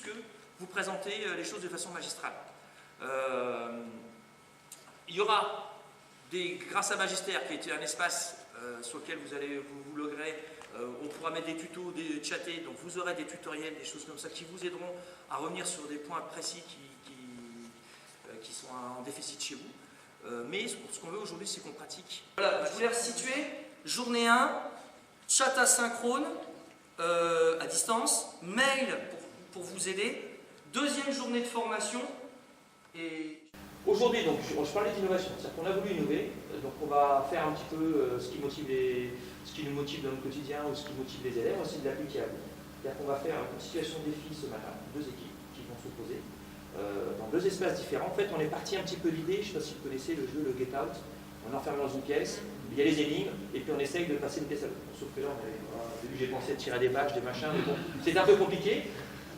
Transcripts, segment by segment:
puisque vous présentez les choses de façon magistrale. Il y aura, grâce à Magistère, qui est un espace sur lequel vous loguerez, on pourra mettre des tutos, des chatter, donc vous aurez des tutoriels, des choses comme ça qui vous aideront à revenir sur des points précis qui sont en déficit chez vous. Mais ce qu'on veut aujourd'hui, c'est qu'on pratique. Voilà, je voulais resituer. Journée 1, chat asynchrone, à distance, mail pour vous aider. Deuxième journée de formation. Et aujourd'hui, donc, je parlais d'innovation, c'est-à-dire qu'on a voulu innover, donc on va faire un petit peu ce qui nous motive dans le quotidien ou ce qui motive les élèves, aussi de l'appliquer à vous. C'est-à-dire qu'on va faire une situation défi ce matin, 2 équipes qui vont s'opposer dans 2 espaces différents. En fait, on est parti un petit peu l'idée, je ne sais pas si vous connaissez le jeu, le Get Out, on est enfermé dans une pièce, il y a les énigmes, et puis on essaye de passer une pièce à l'autre. Sauf que là, au début, j'ai pensé à tirer des pages, des machins, mais bon, c'est un peu compliqué.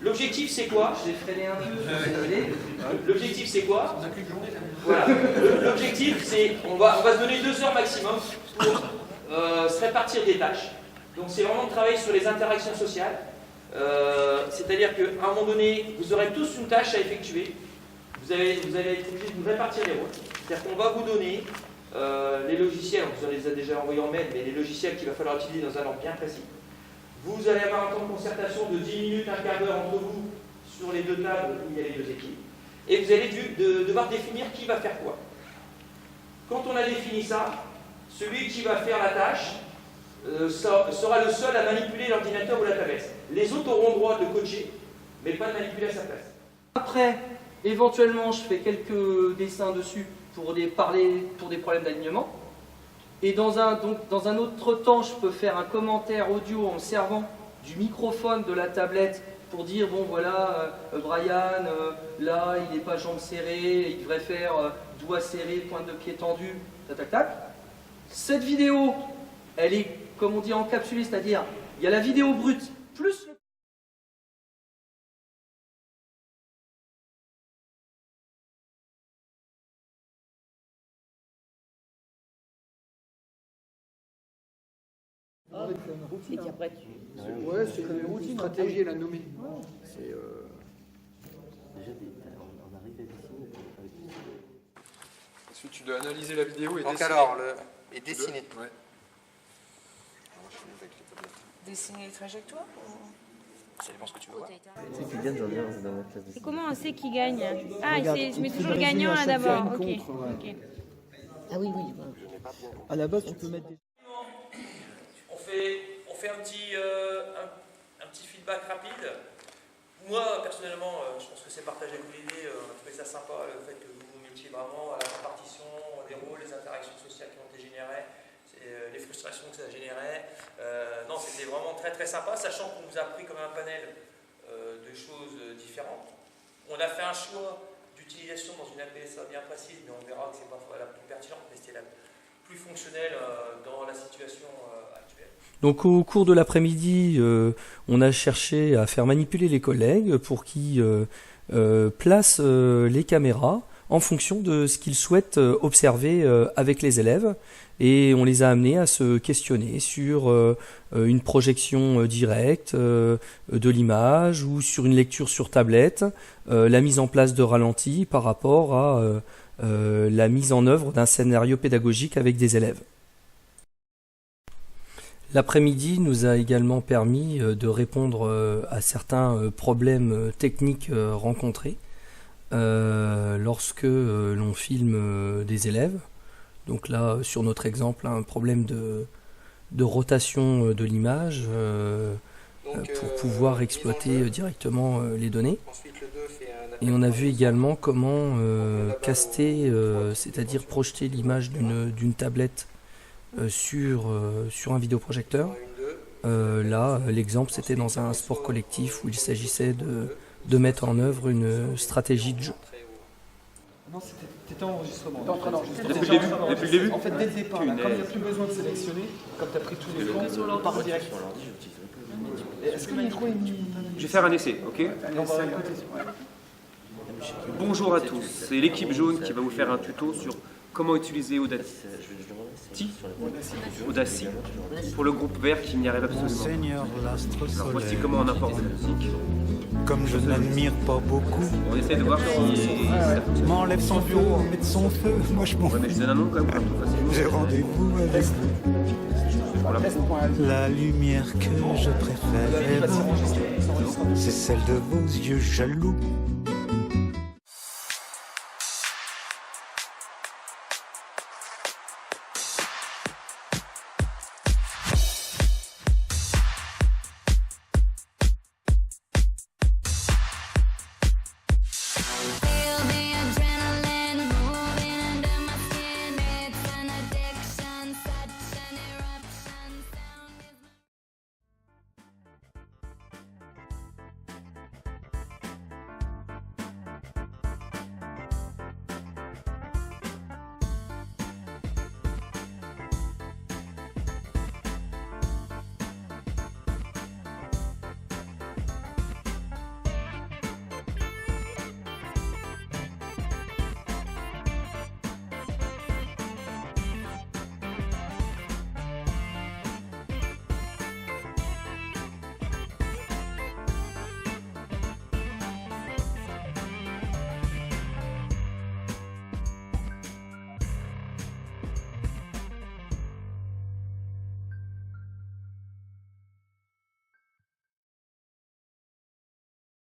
L'objectif, c'est quoi? J'ai freiné un peu. L'objectif, c'est quoi? Voilà. L'objectif, c'est on va se donner 2 heures maximum pour se répartir des tâches. Donc, c'est vraiment de travailler sur les interactions sociales. C'est-à-dire qu'à un moment donné, vous aurez tous une tâche à effectuer. Vous allez être obligé de vous répartir les rôles. C'est-à-dire qu'on va vous donner les logiciels, on vous les a déjà envoyés en mail, mais les logiciels qu'il va falloir utiliser dans un ordre bien précis. Vous allez avoir un temps de concertation de 10 minutes, un quart d'heure entre vous sur les 2 tables où il y a les 2 équipes. Et vous allez devoir définir qui va faire quoi. Quand on a défini ça, celui qui va faire la tâche sera le seul à manipuler l'ordinateur ou la tablette. Les autres auront le droit de le coacher, mais pas de manipuler à sa place. Après, éventuellement, je fais quelques dessins dessus pour des problèmes d'alignement. Et dans un autre temps, je peux faire un commentaire audio en me servant du microphone de la tablette pour dire, bon voilà, Brian, là, il n'est pas jambes serrées, il devrait faire doigts serrés, pointe de pied tendue, tac, tac, tac. Cette vidéo, elle est, comme on dit, encapsulée, c'est-à-dire, il y a la vidéo brute, plus le... Et puis après, Ouais, c'est une stratégie, elle a nommé. C'est Déjà, on arrive à dessiner. Ensuite, tu dois analyser la vidéo et donc dessiner. alors, et dessiner. Ouais. dessiner les trajectoires Ça dépend ce que tu veux voir. Tu sais, Kylian, j'en ai un dans ma classe de Et comment on sait qui gagne? Ah, Regarde, je mets il toujours le faut gagnant résumer à là chaque fois d'abord. une Ok. contre, ouais. Ok. Ah oui, oui. À la base, tu peux mettre des... On fait un petit feedback rapide. Moi, personnellement, je pense que c'est partagé avec l'idée. On a trouvé ça sympa, le fait que vous vous mettiez vraiment à la répartition des rôles, les interactions sociales qui ont été générées, les frustrations que ça générait. Non, c'était vraiment très très sympa, sachant qu'on vous a pris comme un panel de choses différentes. On a fait un choix d'utilisation dans une APSA bien précise, mais on verra que ce n'est pas la plus pertinente, mais c'était la plus fonctionnelle dans la situation actuelle. Donc au cours de l'après-midi, on a cherché à faire manipuler les collègues pour qu'ils placent les caméras en fonction de ce qu'ils souhaitent observer avec les élèves. Et on les a amenés à se questionner sur une projection directe de l'image ou sur une lecture sur tablette, la mise en place de ralentis par rapport à la mise en œuvre d'un scénario pédagogique avec des élèves. L'après-midi nous a également permis de répondre à certains problèmes techniques rencontrés lorsque l'on filme des élèves. Donc là, sur notre exemple, un problème de rotation de l'image pour pouvoir exploiter directement les données. Et on a vu également comment caster, c'est-à-dire projeter l'image d'une tablette sur un vidéoprojecteur. Là, l'exemple, c'était dans un sport collectif où il s'agissait de mettre en œuvre une stratégie de jeu. Non, c'était en enregistrement. T'es en train d'enregistrer. Depuis le début. En fait, dès le départ, là, comme il n'y a plus besoin de sélectionner, comme tu as pris tous les plans, on part direct. Est-ce que le micro est mis... Je vais faire un essai, ok? Allez, on va à côté. Ouais. Bonjour à tous, c'est l'équipe jaune qui va vous faire un tuto sur comment utiliser Audacity pour le groupe vert qui n'y arrive absolument pas. Alors voici comment on importe la musique. comme je n'admire pas beaucoup. On essaie de voir si... M'enlève son feu, met de son feu, moi je m'en Ouais, mais je donne un nom quand même, pour facilement. J'ai rendez-vous avec Voilà. la lumière que je préfère. C'est celle de vos yeux jaloux.